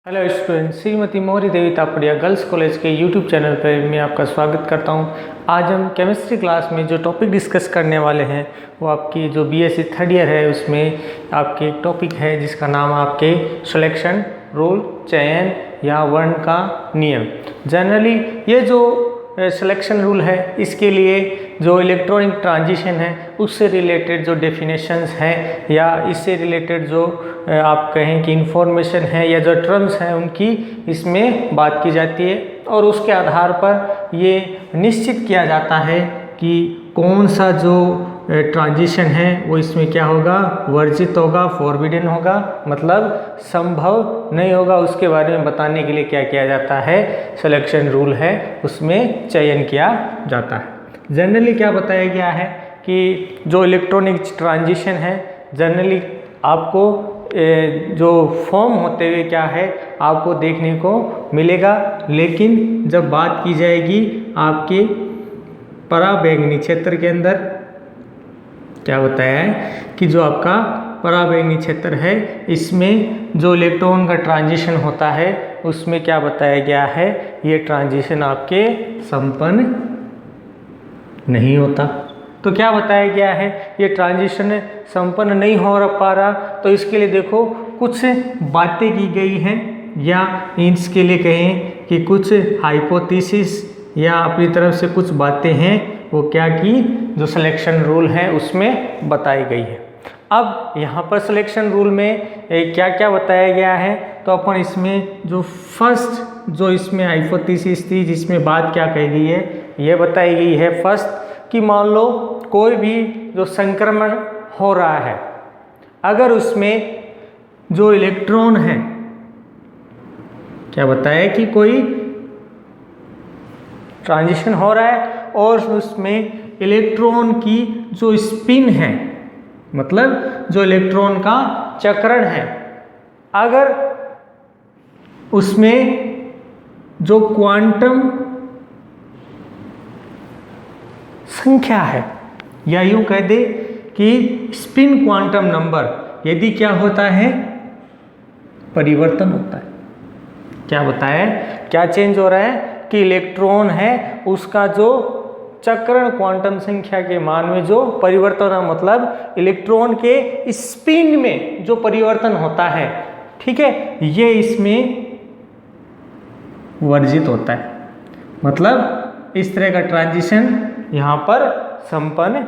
Hello student, Shrimati Maurya देवी Tapadia girls college के YouTube channel पर मैं आपका स्वागत करता हूं। आज हम केमिस्ट्री क्लास में जो टॉपिक डिस्कस करने वाले हैं वो आपकी जो बीएससी थर्ड ईयर है उसमें आपके एक टॉपिक है जिसका नाम आपके सिलेक्शन रूल, चयन या वर्ण का नियम। जनरली ये जो सिलेक्शन रूल है इसके लिए जो इलेक्ट्रॉनिक ट्रांजिशन है उससे रिलेटेड जो डेफिनेशंस हैं या इससे रिलेटेड जो आप कहें कि इंफॉर्मेशन है या जो टर्म्स हैं उनकी इसमें बात की जाती है और उसके आधार पर ये निश्चित किया जाता है कि कौन सा जो ट्रांजिशन है वो इसमें क्या होगा, वर्जित होगा, फॉरबिडन होगा, मतलब संभव नहीं होगा। उसके बारे में बताने के लिए क्या किया जाता है, सिलेक्शन रूल है उसमें चयन किया जाता है। जनरली क्या बताया गया है कि जो इलेक्ट्रॉनिक ट्रांजिशन है जनरली आपको जो फॉर्म होते हुए क्या है आपको देखने को मिलेगा, लेकिन जब बात की जाएगी आपके पराबैंगनी क्षेत्र के अंदर क्या बताया है कि जो आपका पराबैंगनी क्षेत्र है इसमें जो इलेक्ट्रॉन का ट्रांजिशन होता है उसमें क्या बताया गया है, ये ट्रांजिशन आपके संपन्न नहीं होता। तो क्या बताया गया है, ये ट्रांजिशन संपन्न नहीं हो पा रहा, तो इसके लिए देखो कुछ बातें की गई हैं या इसके लिए कहें कि कुछ हाइपोथेसिस या अपनी तरफ से कुछ बातें हैं वो क्या की जो सिलेक्शन रूल है उसमें बताई गई है। अब यहाँ पर सिलेक्शन रूल में क्या क्या बताया गया है, तो अपन इसमें जो फर्स्ट जो इसमें हाइपोथेसिस थी जिसमें बात क्या कही गई है ये बताई गई है फर्स्ट कि मान लो कोई भी जो संक्रमण हो रहा है अगर उसमें जो इलेक्ट्रॉन है, क्या बताया कि कोई ट्रांजिशन हो रहा है और उसमें इलेक्ट्रॉन की जो स्पिन है, मतलब जो इलेक्ट्रॉन का चक्रण है, अगर उसमें जो क्वांटम संख्या है या यूं कह दे कि स्पिन क्वांटम नंबर यदि क्या होता है, परिवर्तन होता है। क्या बताया, क्या चेंज हो रहा है कि इलेक्ट्रॉन है उसका जो चक्रण क्वांटम संख्या के मान में जो परिवर्तन है, मतलब इलेक्ट्रॉन के स्पिन में जो परिवर्तन होता है, ठीक है, ये इसमें वर्जित होता है। मतलब इस तरह का ट्रांजिशन यहाँ पर संपन्न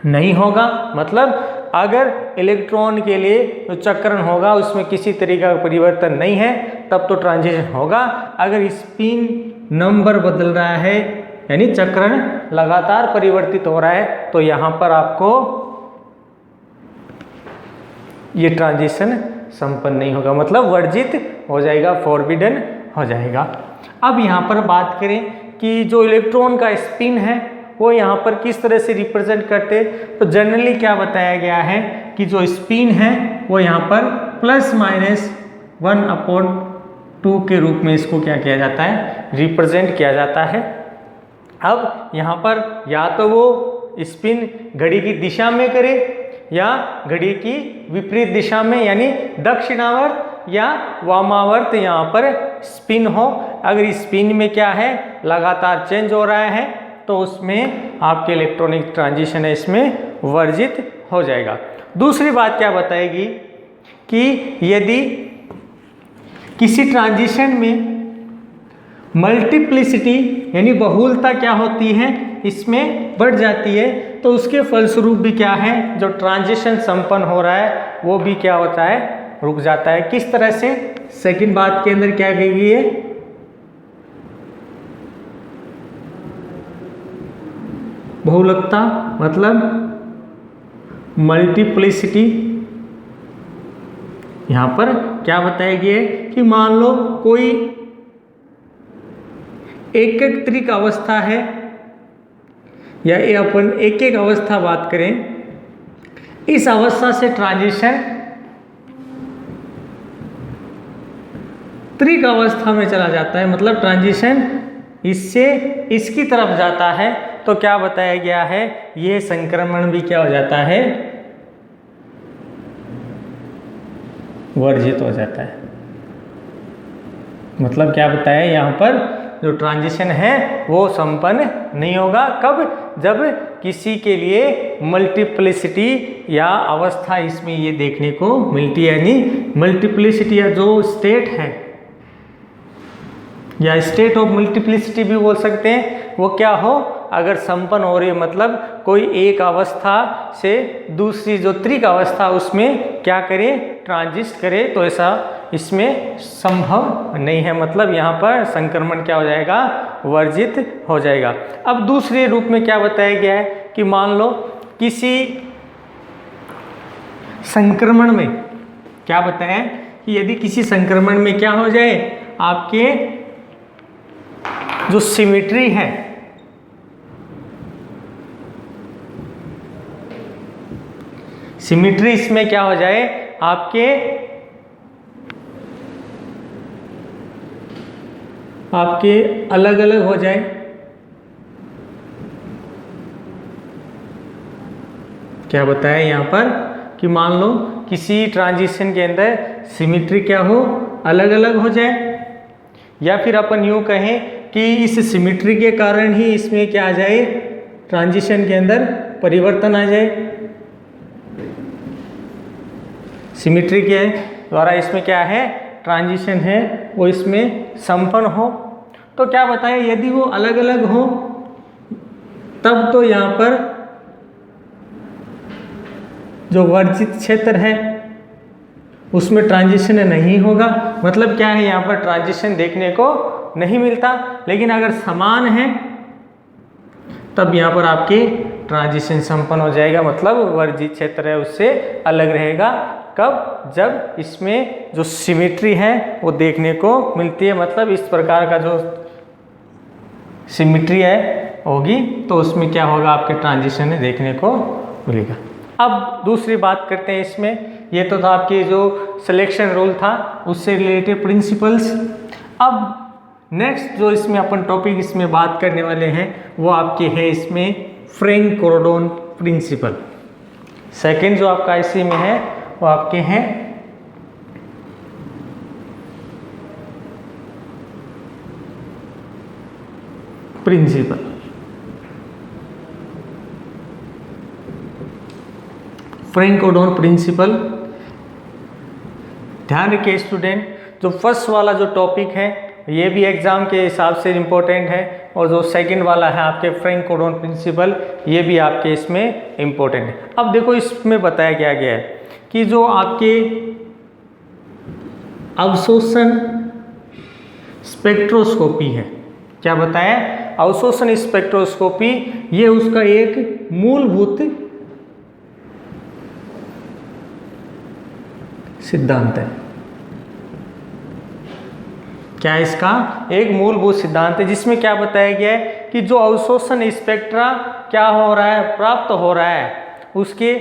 नहीं होगा। मतलब अगर इलेक्ट्रॉन के लिए जो चक्रण होगा उसमें किसी तरीका का परिवर्तन नहीं है तब तो ट्रांजिशन होगा। अगर स्पिन नंबर बदल रहा है यानी चक्रण लगातार परिवर्तित हो रहा है तो यहाँ पर आपको ये ट्रांजिशन संपन्न नहीं होगा, मतलब वर्जित हो जाएगा, फॉरबिडन हो जाएगा। अब यहाँ पर बात करें कि जो इलेक्ट्रॉन का स्पिन है वो यहाँ पर किस तरह से रिप्रेजेंट करते, तो जनरली क्या बताया गया है कि जो स्पिन है वो यहाँ पर +(1/2) के रूप में इसको क्या किया जाता है, रिप्रेजेंट किया जाता है। अब यहाँ पर या तो वो स्पिन घड़ी की दिशा में करे या घड़ी की विपरीत दिशा में यानी दक्षिणावर्त या वामावर्त यहाँ पर स्पिन हो। अगर स्पिन में क्या है यगातार चेंज हो रहा है तो उसमें आपके इलेक्ट्रॉनिक ट्रांजिशन है इसमें वर्जित हो जाएगा। दूसरी बात क्या बताएगी कि यदि किसी ट्रांजिशन में मल्टीप्लिसिटी यानी बहुलता क्या होती है इसमें बढ़ जाती है तो उसके फलस्वरूप भी क्या है जो ट्रांजिशन संपन्न हो रहा है वो भी क्या होता है, रुक जाता है। किस तरह से, सेकंड बात के अंदर क्या कही गई है, बहुलकता मतलब मल्टीप्लिसिटी। यहां पर क्या बताया गया है कि मान लो कोई एकत्रिक अवस्था है या ये अपन एक एक अवस्था बात करें, इस अवस्था से ट्रांजिशन त्रिक अवस्था में चला जाता है, मतलब ट्रांजिशन इससे इसकी तरफ जाता है तो क्या बताया गया है, यह संक्रमण भी क्या हो जाता है, वर्जित हो जाता है। मतलब क्या बताया यहाँ पर, जो ट्रांजिशन है वो संपन्न नहीं होगा। कब? जब किसी के लिए मल्टीप्लिसिटी या अवस्था इसमें ये देखने को मिलती है, यानी मल्टीप्लिसिटी या जो स्टेट है या स्टेट ऑफ मल्टीप्लिसिटी भी बोल सकते हैं, वो क्या हो, अगर संपन्न हो रही है, मतलब कोई एक अवस्था से दूसरी जो त्रिक अवस्था उसमें क्या करे, ट्रांजिस्ट करे, तो ऐसा इसमें संभव नहीं है। मतलब यहाँ पर संक्रमण क्या हो जाएगा, वर्जित हो जाएगा। अब दूसरे रूप में क्या बताया गया है कि मान लो किसी संक्रमण में क्या बताया है कि यदि किसी संक्रमण में क्या हो जाए, आपके जो सिमेट्री है, सिमेट्री इसमें क्या हो जाए, आपके अलग अलग हो जाए। क्या बताया यहाँ पर कि मान लो किसी ट्रांजिशन के अंदर सिमेट्री क्या हो, अलग अलग हो जाए, या फिर अपन यूँ कहें कि इस सिमेट्री के कारण ही इसमें क्या आ जाए, ट्रांजिशन के अंदर परिवर्तन आ जाए। सिमेट्री के द्वारा इसमें क्या है, ट्रांजिशन है वो इसमें संपन्न हो। तो क्या बताया, यदि वो अलग अलग हो तब तो यहाँ पर जो वर्जित क्षेत्र है उसमें ट्रांजिशन नहीं होगा। मतलब क्या है, यहाँ पर ट्रांजिशन देखने को नहीं मिलता। लेकिन अगर समान है तब यहाँ पर आपकी ट्रांजिशन संपन्न हो जाएगा, मतलब वर्जित क्षेत्र है उससे अलग रहेगा। कब? जब इसमें जो सिमेट्री है वो देखने को मिलती है, मतलब इस प्रकार का जो सिमेट्री है होगी तो उसमें क्या होगा, आपके ट्रांजिशन देखने को मिलेगा। अब दूसरी बात करते हैं इसमें, ये तो था आपके जो सिलेक्शन रूल था उससे रिलेटेड प्रिंसिपल्स। अब नेक्स्ट जो इसमें अपन टॉपिक इसमें बात करने वाले हैं वो आपके है इसमें फ्रैंक कोरडॉन प्रिंसिपल। सेकंड जो आपका इसी में है वो आपके हैं प्रिंसिपल। फ्रैंक कोरडॉन प्रिंसिपल, ध्यान रखिए स्टूडेंट, जो फर्स्ट वाला जो टॉपिक है ये भी एग्जाम के हिसाब से इम्पोर्टेंट है, और जो सेकंड वाला है आपके फ्रैंक कोरडॉन प्रिंसिपल ये भी आपके इसमें इम्पोर्टेंट है। अब देखो इसमें बताया गया है कि जो आपके अवशोषण स्पेक्ट्रोस्कोपी है, क्या बताया, अवशोषण स्पेक्ट्रोस्कोपी, ये उसका एक मूलभूत सिद्धांत है। क्या इसका एक मूलभूत सिद्धांत है जिसमें क्या बताया गया है कि जो अवशोषण स्पेक्ट्रा क्या हो रहा है, प्राप्त हो रहा है, उसके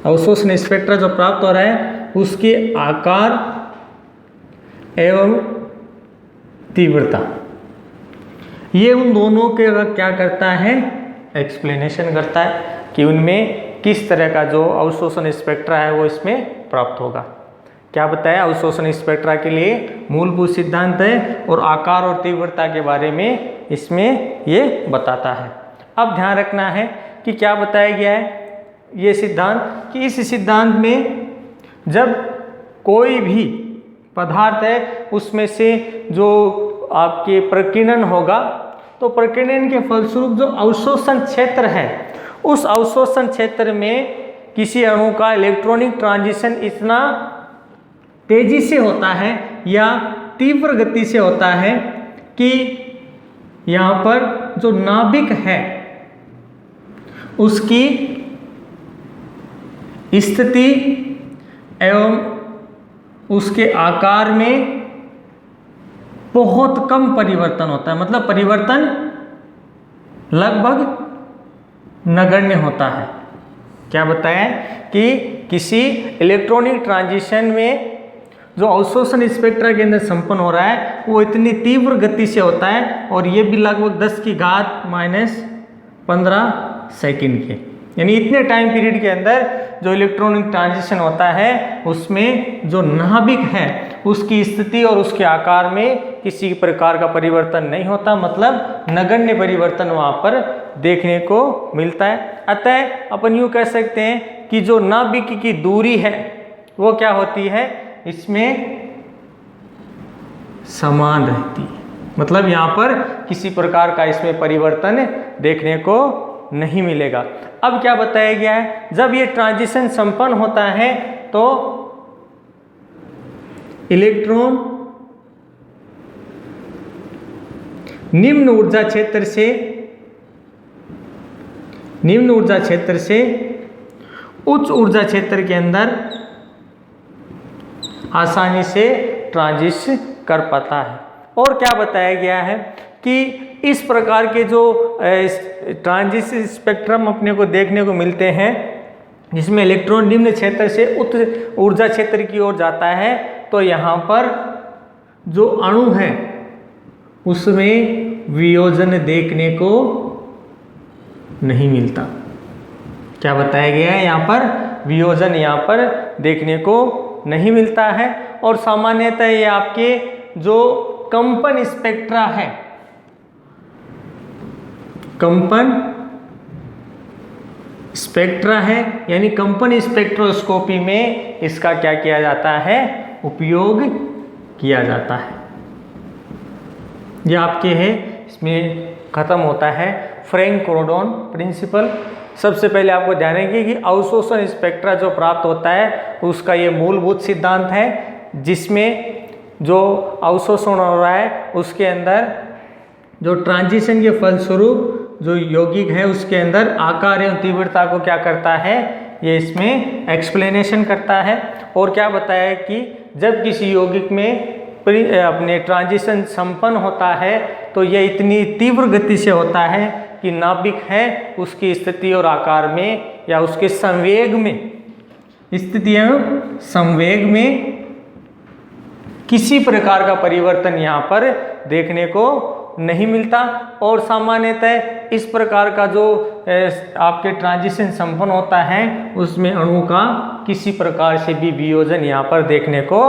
अवशोषण स्पेक्ट्रा जो प्राप्त हो रहा है उसके आकार एवं तीव्रता, ये उन दोनों के क्या करता है, एक्सप्लेनेशन करता है कि उनमें किस तरह का जो अवशोषण स्पेक्ट्रा है वो इसमें प्राप्त होगा। क्या बताया, अवशोषण स्पेक्ट्रा के लिए मूलभूत सिद्धांत है और आकार और तीव्रता के बारे में इसमें ये बताता है। अब ध्यान रखना है कि क्या बताया गया है ये सिद्धांत, कि इस सिद्धांत में जब कोई भी पदार्थ है उसमें से जो आपके प्रकीर्णन होगा तो प्रकीर्णन के फलस्वरूप जो अवशोषण क्षेत्र है उस अवशोषण क्षेत्र में किसी अणु का इलेक्ट्रॉनिक ट्रांजिशन इतना तेजी से होता है या तीव्र गति से होता है कि यहाँ पर जो नाभिक है उसकी स्थिति एवं उसके आकार में बहुत कम परिवर्तन होता है, मतलब परिवर्तन लगभग नगण्य होता है। क्या बताया कि किसी इलेक्ट्रॉनिक ट्रांजिशन में जो अवशोषण स्पेक्ट्रा के अंदर संपन्न हो रहा है वो इतनी तीव्र गति से होता है और ये भी लगभग 10 की घात -15 सेकंड के, यानी इतने टाइम पीरियड के अंदर जो इलेक्ट्रॉनिक ट्रांजिशन होता है उसमें जो नाभिक है उसकी स्थिति और उसके आकार में किसी प्रकार का परिवर्तन नहीं होता, मतलब नगण्य परिवर्तन वहाँ पर देखने को मिलता है। अतः अपन यूँ कह सकते हैं कि जो नाभिक की दूरी है वो क्या होती है, इसमें समान रहती है, मतलब यहाँ पर किसी प्रकार का इसमें परिवर्तन देखने को नहीं मिलेगा। अब क्या बताया गया है, जब ये ट्रांजिशन संपन्न होता है तो इलेक्ट्रॉन निम्न ऊर्जा क्षेत्र से उच्च ऊर्जा क्षेत्र के अंदर आसानी से ट्रांजिशन कर पाता है। और क्या बताया गया है कि इस प्रकार के जो ट्रांजिशन स्पेक्ट्रम अपने को देखने को मिलते हैं जिसमें इलेक्ट्रॉन निम्न क्षेत्र से उच्च ऊर्जा क्षेत्र की ओर जाता है, तो यहाँ पर जो अणु है उसमें वियोजन देखने को नहीं मिलता। क्या बताया गया है, यहाँ पर वियोजन यहाँ पर देखने को नहीं मिलता है। और सामान्यतः ये आपके जो कंपन स्पेक्ट्रा है, कंपन स्पेक्ट्रा है, यानी कंपन स्पेक्ट्रोस्कोपी में इसका क्या किया जाता है, उपयोग किया जाता है। यह आपके है, इसमें खत्म होता है फ्रैंक कोरोडॉन प्रिंसिपल। सबसे पहले आपको ध्यान रखेंगे कि अवशोषण स्पेक्ट्रा जो प्राप्त होता है उसका ये मूलभूत सिद्धांत है, जिसमें जो अवशोषण हो रहा है उसके अंदर जो ट्रांजिशन के फलस्वरूप जो यौगिक है उसके अंदर आकार एवं तीव्रता को क्या करता है, ये इसमें एक्सप्लेनेशन करता है। और क्या बताया है कि जब किसी यौगिक में अपने ट्रांजिशन संपन्न होता है तो यह इतनी तीव्र गति से होता है कि नाभिक है उसकी स्थिति और आकार में या उसके संवेग में, स्थिति एवं संवेग में किसी प्रकार का परिवर्तन यहाँ पर देखने को नहीं मिलता। और सामान्यतः इस प्रकार का जो आपके ट्रांजिशन संपन्न होता है उसमें अणु का किसी प्रकार से भी वियोजन यहाँ पर देखने को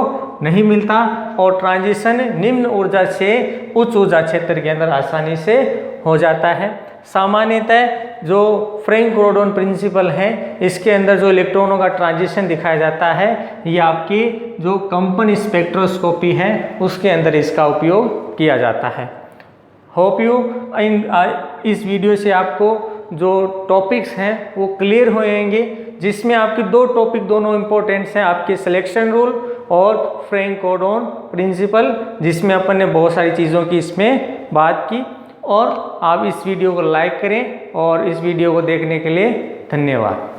नहीं मिलता और ट्रांजिशन निम्न ऊर्जा से उच्च ऊर्जा क्षेत्र के अंदर आसानी से हो जाता है। सामान्यतः जो फ्रैंक कोरोडॉन प्रिंसिपल है इसके अंदर जो इलेक्ट्रॉनों का ट्रांजिशन दिखाया जाता है ये आपकी जो कंपन स्पेक्ट्रोस्कोपी है उसके अंदर इसका उपयोग किया जाता है। होप यू इस वीडियो से आपको जो टॉपिक्स हैं वो क्लियर होंगे, जिसमें आपके दो टॉपिक दोनों इम्पोर्टेंट्स हैं, आपके सिलेक्शन रूल और फ्रैंक कोरोडॉन प्रिंसिपल, जिसमें अपन ने बहुत सारी चीज़ों की इसमें बात की। और आप इस वीडियो को लाइक करें और इस वीडियो को देखने के लिए धन्यवाद।